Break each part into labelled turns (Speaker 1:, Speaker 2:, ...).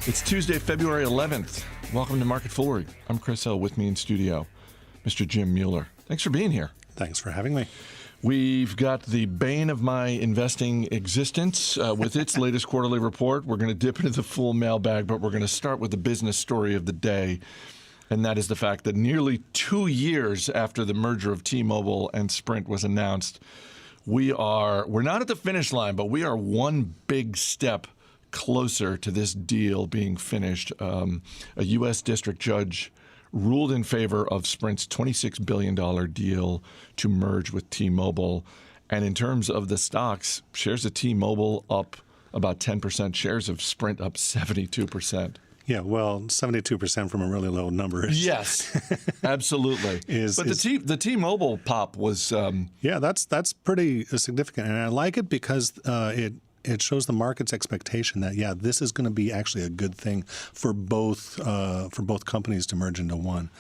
Speaker 1: It's Tuesday, February 11th. Welcome to Market Foolery. I'm Chris Hill. With me in studio, Mr. Jim Mueller. Thanks for being here.
Speaker 2: Thanks for having me.
Speaker 1: We've got the bane of my investing existence with its latest quarterly report. We're going to dip into the full mailbag, but we're going to start with the business story of the day. And that is the fact that nearly 2 years after the merger of T-Mobile and Sprint was announced, we're not at the finish line, but we are one big step closer to this deal being finished. A U.S. district judge ruled in favor of Sprint's $26 billion deal to merge with T-Mobile. And in terms of the stocks, shares of T-Mobile up about 10%, shares of Sprint up 72%.
Speaker 2: Yeah, well, 72% from a really low number.
Speaker 1: Yes, absolutely. The T-Mobile pop was...
Speaker 2: Yeah, that's pretty significant. And I like it because it shows the market's expectation that, yeah, this is going to be actually a good thing for both companies to merge into one.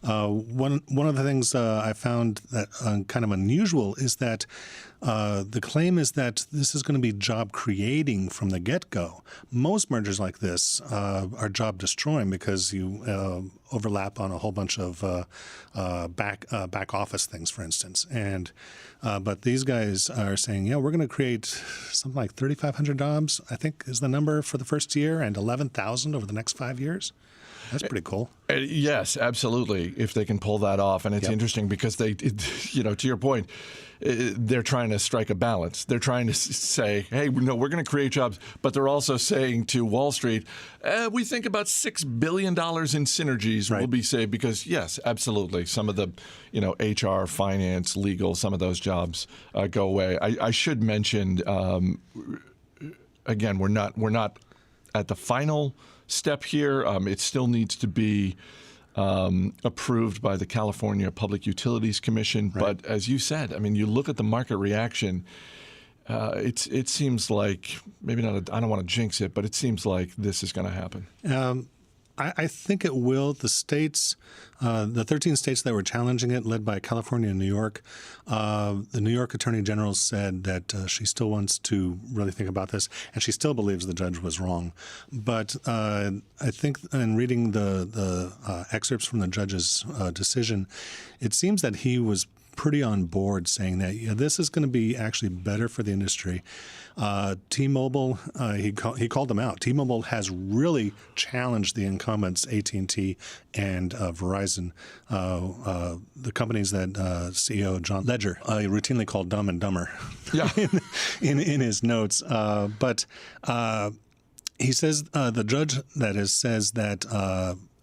Speaker 2: One of the things I found that kind of unusual is that the claim is that this is going to be job creating from the get-go. Most mergers like this are job destroying because you overlap on a whole bunch of back office things, for instance. And but these guys are saying, yeah, we're going to create something like 3,500 jobs, I think is the number for the first year, and 11,000 over the next 5 years. That's pretty cool.
Speaker 1: Yes, absolutely, if they can pull that off. And it's interesting because they, to your point, they're trying to strike a balance. They're trying to say, hey, no, we're going to create jobs. But they're also saying to Wall Street, we think about $6 billion in synergies will be saved because, yes, absolutely, some of the, HR, finance, legal, some of those jobs go away. I should mention, again, we're not at the final step here. It still needs to be approved by the California Public Utilities Commission. Right. But as you said, I mean, you look at the market reaction. It seems like maybe not. I don't want to jinx it, but it seems like this is going to happen.
Speaker 2: I think it will. The states, the 13 states that were challenging it, led by California and New York, the New York Attorney General said that she still wants to really think about this, and she still believes the judge was wrong. But I think in reading the excerpts from the judge's decision, it seems that he was pretty on board saying that this is going to be actually better for the industry. T-Mobile, he called them out. T-Mobile has really challenged the incumbents, AT&T and Verizon, the companies that CEO John Ledger routinely called dumb and dumber in his notes. But he says, the judge, that is, says that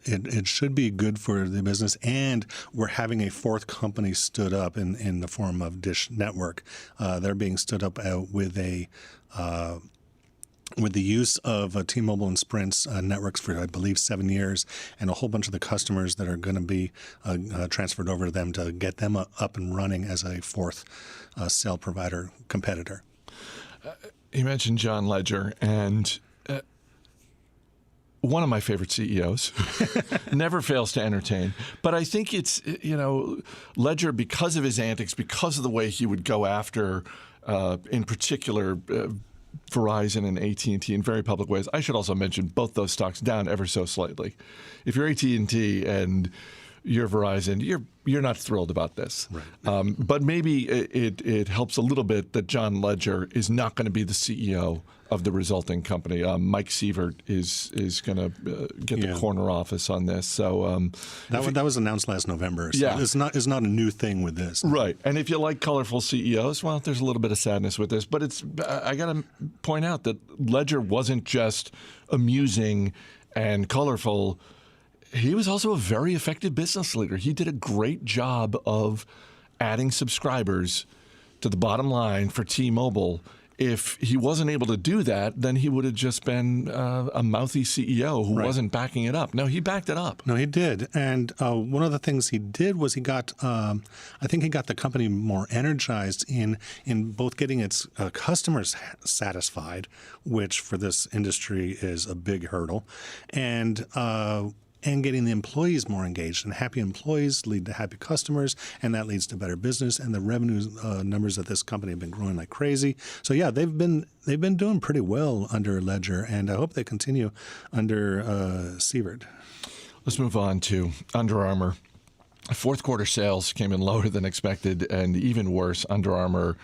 Speaker 2: it should be good for the business, and we're having a fourth company stood up in the form of Dish Network. They're being stood up with the use of T-Mobile and Sprint's networks for, I believe, 7 years, and a whole bunch of the customers that are going to be transferred over to them to get them up and running as a fourth cell provider competitor.
Speaker 1: You mentioned John Ledger, and one of my favorite CEOs, never fails to entertain. But I think it's, Ledger, because of his antics, because of the way he would go after, in particular, Verizon and AT&T in very public ways. I should also mention both those stocks down ever so slightly. If you're AT&T and you're Verizon, you're not thrilled about this. Right. But maybe it helps a little bit that John Ledger is not going to be the CEO of the resulting company. Mike Sievert is going to get the corner office on this. So
Speaker 2: that was announced last November. So it's not a new thing with this.
Speaker 1: Right. And if you like colorful CEOs, well, there's a little bit of sadness with this. But I got to point out that Ledger wasn't just amusing and colorful. He was also a very effective business leader. He did a great job of adding subscribers to the bottom line for T-Mobile. If he wasn't able to do that, then he would have just been a mouthy CEO who wasn't backing it up. No, he backed it up.
Speaker 2: No, he did. And one of the things he did was he got, I think he got the company more energized in both getting its customers satisfied, which for this industry is a big hurdle, and and getting the employees more engaged. And happy employees lead to happy customers, and that leads to better business. And the revenue numbers of this company have been growing like crazy. So yeah, they've been doing pretty well under Ledger, and I hope they continue under Sievert.
Speaker 1: Let's move on to Under Armour. Fourth quarter sales came in lower than expected, and even worse, Under Armour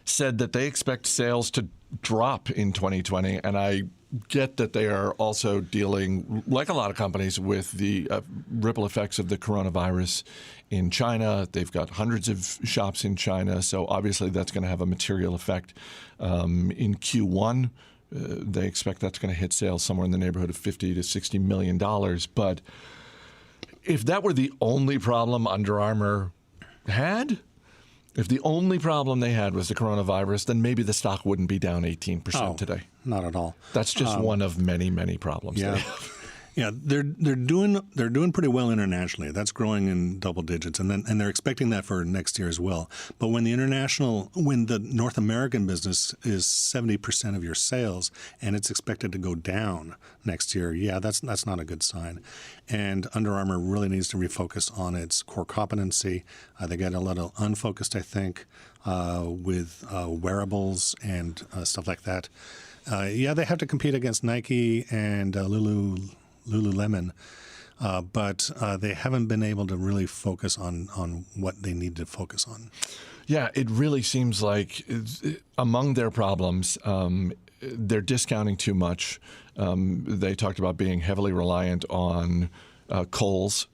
Speaker 1: said that they expect sales to drop in 2020, and I get that they are also dealing, like a lot of companies, with the ripple effects of the coronavirus in China. They've got hundreds of shops in China, so obviously that's going to have a material effect in Q1. They expect that's going to hit sales somewhere in the neighborhood of $50 to $60 million. But if that were the only problem Under Armour had, if the only problem they had was the coronavirus, then maybe the stock wouldn't be down 18% today.
Speaker 2: Not at all.
Speaker 1: That's just one of many, many problems.
Speaker 2: Yeah. Yeah, they're doing pretty well internationally. That's growing in double digits, and they're expecting that for next year as well. But when the North American business is 70% of your sales, and it's expected to go down next year, yeah, that's not a good sign. And Under Armour really needs to refocus on its core competency. They get a little unfocused, I think, with wearables and stuff like that. Yeah, they have to compete against Nike and Lululemon, but they haven't been able to really focus on what they need to focus on.
Speaker 1: Yeah, it really seems like among their problems, they're discounting too much. They talked about being heavily reliant on Kohl's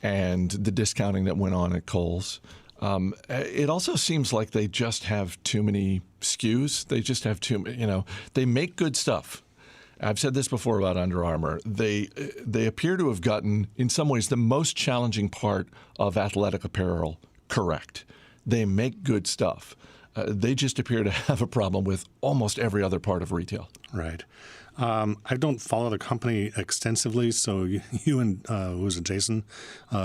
Speaker 1: and the discounting that went on at Kohl's. It also seems like they just have too many SKUs. They just have they make good stuff. I've said this before about Under Armour. They appear to have gotten, in some ways, the most challenging part of athletic apparel correct. They make good stuff. They just appear to have a problem with almost every other part of retail. Right.
Speaker 2: I don't follow the company extensively, so you and who's it, Jason,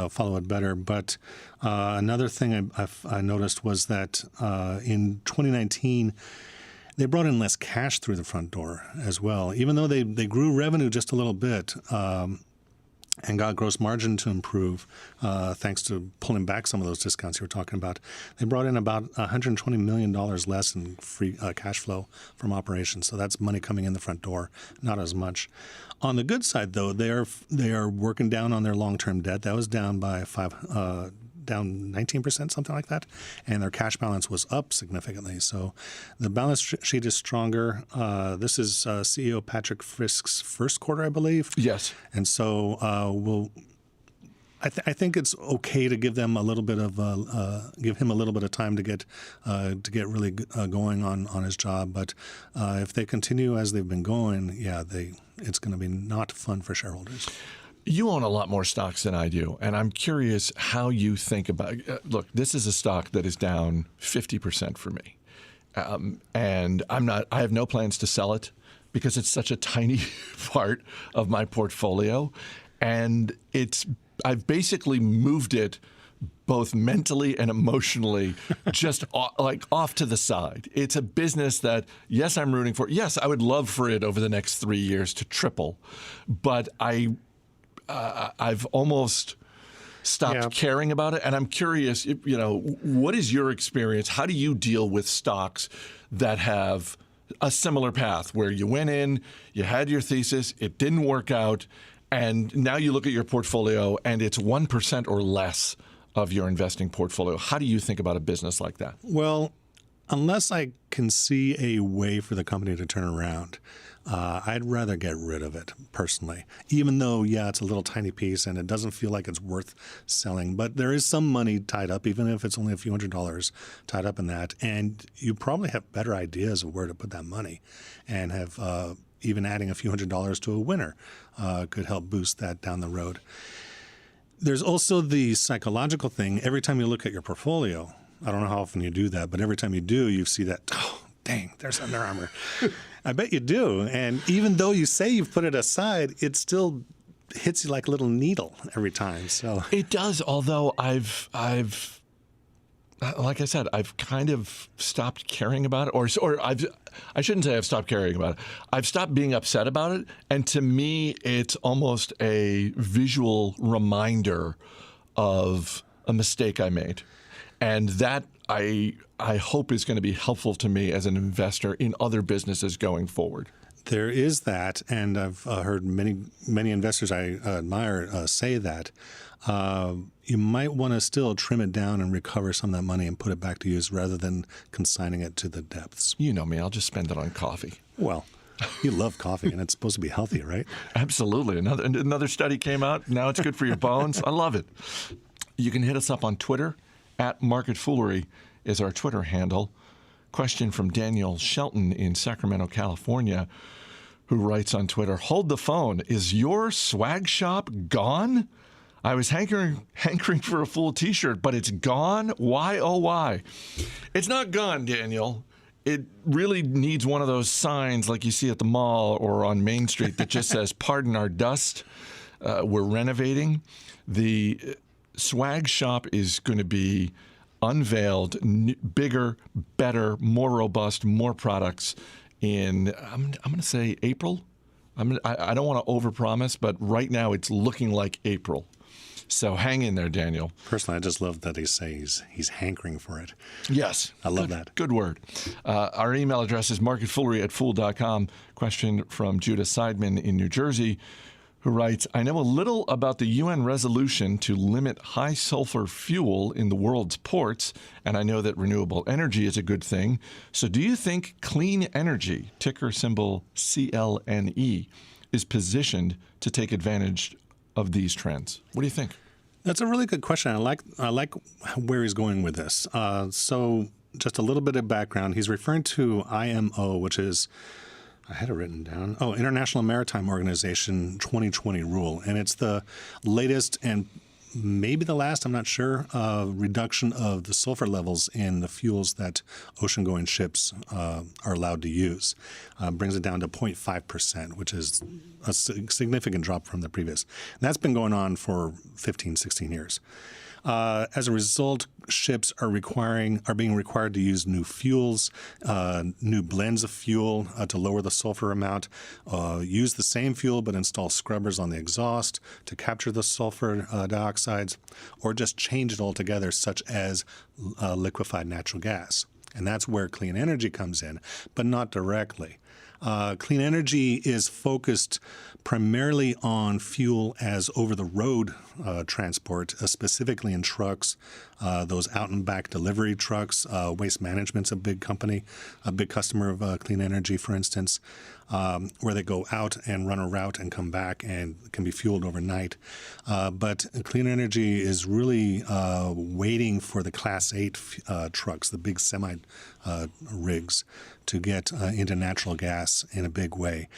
Speaker 2: follow it better. But another thing I noticed was that in 2019, they brought in less cash through the front door as well. Even though they grew revenue just a little bit and got gross margin to improve thanks to pulling back some of those discounts you were talking about, they brought in about $120 million less in free cash flow from operations. So that's money coming in the front door, not as much. On the good side, though, they are working down on their long-term debt. That was down by down 19%, something like that, and their cash balance was up significantly. So the balance sheet is stronger. This is CEO Patrick Frisk's first quarter, I believe.
Speaker 1: Yes.
Speaker 2: And so I think it's okay to give them a little bit of give him a little bit of time to get really going on his job. But if they continue as they've been going, yeah, it's going to be not fun for shareholders.
Speaker 1: You own a lot more stocks than I do, and I'm curious how you think about look, this is a stock that is down 50% for me. And I have no plans to sell it because it's such a tiny part of my portfolio. And I've basically moved it both mentally and emotionally just off to the side. It's a business that, yes, I'm rooting for. Yes, I would love for it over the next 3 years to triple, but I've almost stopped caring about it. And I'm curious, what is your experience? How do you deal with stocks that have a similar path where you went in, you had your thesis, it didn't work out, and now you look at your portfolio and it's 1% or less of your investing portfolio? How do you think about a business like that?
Speaker 2: Well, unless I can see a way for the company to turn around, I'd rather get rid of it personally, even though, yeah, it's a little tiny piece and it doesn't feel like it's worth selling. But there is some money tied up, even if it's only a few $100s tied up in that. And you probably have better ideas of where to put that money, and have even adding a few $100s to a winner could help boost that down the road. There's also the psychological thing. Every time you look at your portfolio, I don't know how often you do that, but every time you do, you see that, oh, dang, there's Under Armour. I bet you do. And even though you say you've put it aside, it still hits you like a little needle every time. So
Speaker 1: it does, although I've like I said, I've kind of stopped caring about it, I shouldn't say I've stopped caring about it. I've stopped being upset about it. And to me, it's almost a visual reminder of a mistake I made. And that I hope is going to be helpful to me as an investor in other businesses going forward.
Speaker 2: There is that, and I've heard many investors I admire say that. You might want to still trim it down and recover some of that money and put it back to use rather than consigning it to the depths.
Speaker 1: You know me, I'll just spend it on coffee.
Speaker 2: Well, you love coffee, and it's supposed to be healthy, right?
Speaker 1: Absolutely. Another study came out. Now it's good for your bones. I love it. You can hit us up on Twitter. @MarketFoolery is our Twitter handle. Question from Daniel Shelton in Sacramento, California, who writes on Twitter, "Hold the phone. Is your swag shop gone? I was hankering for a full T-shirt, but it's gone. Why, oh, why?" It's not gone, Daniel. It really needs one of those signs like you see at the mall or on Main Street that just says, "Pardon our dust. We're renovating." The swag shop is going to be unveiled, bigger, better, more robust, more products in, I'm going to say April. I don't want to overpromise, but right now it's looking like April. So hang in there, Daniel.
Speaker 2: Personally, I just love that he says he's hankering for it.
Speaker 1: Yes.
Speaker 2: I love that.
Speaker 1: Good word. Our email address is marketfoolery@fool.com. Question from Judah Seidman in New Jersey, who writes, "I know a little about the UN resolution to limit high sulfur fuel in the world's ports, and I know that renewable energy is a good thing. So do you think clean energy, ticker symbol CLNE, is positioned to take advantage of these trends?" What do you think?
Speaker 2: That's a really good question. I like where he's going with this. So just a little bit of background. He's referring to IMO, which is, I had it written down. International Maritime Organization 2020 rule. And it's the latest and maybe the last, I'm not sure, reduction of the sulfur levels in the fuels that ocean-going ships are allowed to use. Brings it down to 0.5%, which is a significant drop from the previous. And that's been going on for 15, 16 years. As a result, ships are being required to use new fuels, new blends of fuel to lower the sulfur amount, use the same fuel but install scrubbers on the exhaust to capture the sulfur dioxides, or just change it altogether, such as liquefied natural gas. And that's where clean energy comes in, but not directly. Clean energy is focused primarily on fuel as over-the-road transport, specifically in trucks, those out-and-back delivery trucks. Waste Management's a big company, a big customer of clean energy, for instance, where they go out and run a route and come back and can be fueled overnight. But clean energy is really waiting for the Class 8 trucks, the big semi rigs, to get into natural gas in a big way.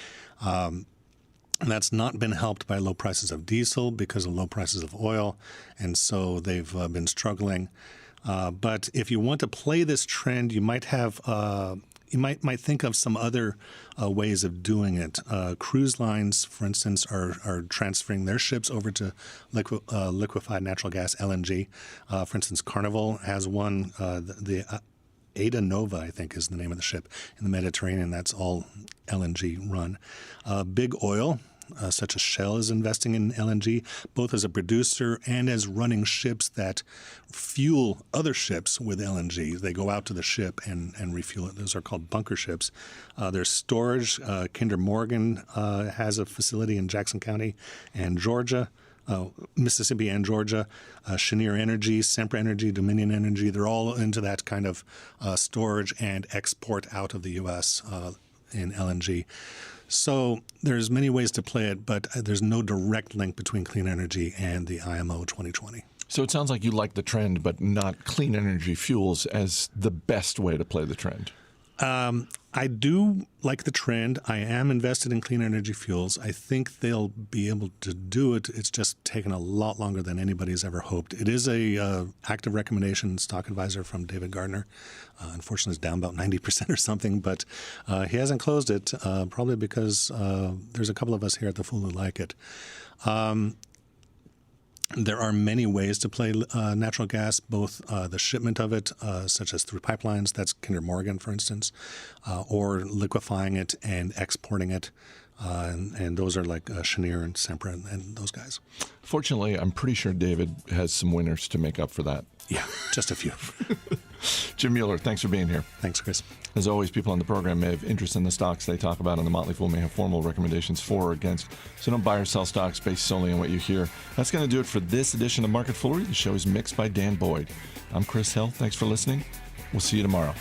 Speaker 2: And that's not been helped by low prices of diesel because of low prices of oil, and so they've been struggling. But if you want to play this trend, you might have you might think of some other ways of doing it. Cruise lines, for instance, are transferring their ships over to liquefied natural gas, LNG. For instance, Carnival has one. The Ada Nova, I think, is the name of the ship in the Mediterranean. That's all LNG run. Big oil, such as Shell, is investing in LNG, both as a producer and as running ships that fuel other ships with LNG. They go out to the ship and refuel it. Those are called bunker ships. There's storage. Kinder Morgan has a facility in Jackson County and Georgia. Mississippi and Georgia, Cheniere Energy, Sempra Energy, Dominion Energy, they're all into that kind of storage and export out of the U.S. In LNG. So there's many ways to play it, but there's no direct link between clean energy and the IMO 2020.
Speaker 1: So it sounds like you like the trend, but not clean energy fuels as the best way to play the trend.
Speaker 2: I do like the trend. I am invested in clean energy fuels. I think they'll be able to do it. It's just taken a lot longer than anybody's ever hoped. It is a active recommendation stock advisor from David Gardner. Unfortunately, it's down about 90% or something, but he hasn't closed it, probably because there's a couple of us here at The Fool who like it. There are many ways to play natural gas, both the shipment of it, such as through pipelines, that's Kinder Morgan, for instance, or liquefying it and exporting it. And those are like Cheniere and Sempra and those guys.
Speaker 1: Fortunately, I'm pretty sure David has some winners to make up for that.
Speaker 2: Yeah, just a few.
Speaker 1: Jim Mueller, thanks for being here.
Speaker 2: Thanks, Chris.
Speaker 1: As always, people on the program may have interest in the stocks they talk about, and the Motley Fool may have formal recommendations for or against. So don't buy or sell stocks based solely on what you hear. That's going to do it for this edition of Market Foolery. The show is mixed by Dan Boyd. I'm Chris Hill. Thanks for listening. We'll see you tomorrow.